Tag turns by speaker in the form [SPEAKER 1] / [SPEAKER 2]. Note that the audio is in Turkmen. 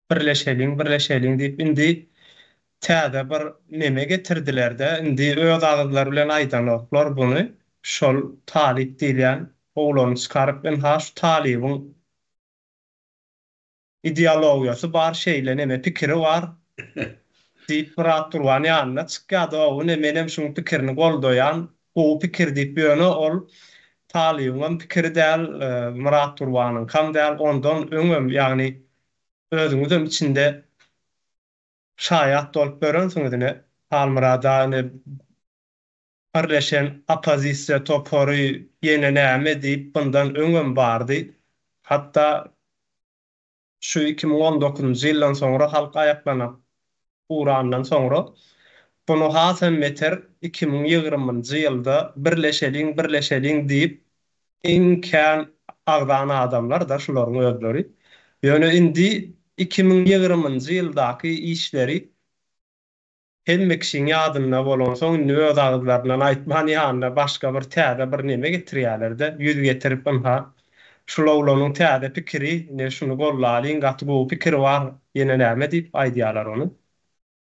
[SPEAKER 1] birleşeliň diýip indi täze bir neme getirdiler-de indi öz agzlar bilen aýdanoklar buny şol talip diýen oglany çykaryp ben ha şu talibiň ideologiýasy bar şeýle neme pikiri bar diýip birat durwan ýanyna çykýardy. O menem şu pikirini goldaýan bu pikir diýip ýöne ol talibiň pikiri däl, Murat Durwanyň kam däl ondan öňem ýagny özüňizem içinde şaýat bolup görensiňizne Almurada birleşen opozisiýa topory ýene näme diýip bundan öňem bardy. Hatda şu 2019-njy ýyldan soňra halk aýaklanan urandan soňra bunu hasam meter 2020-njy ýylda birleşeliň diýip iňkän agdany adamlar da şolaryň özleri. Ýöne indi 2020-njy ýyldaky işleri hemme kişiň ýadyna bolan soň öz agzlarynyň aýtman ýanyna başga bir täze bir neme getirýärler-de ýüz getirip ha şol oglanyň täze pikiri ne şunu gollalyň gaty bu pikir bar ýene näme diýip aýdýarlar ony.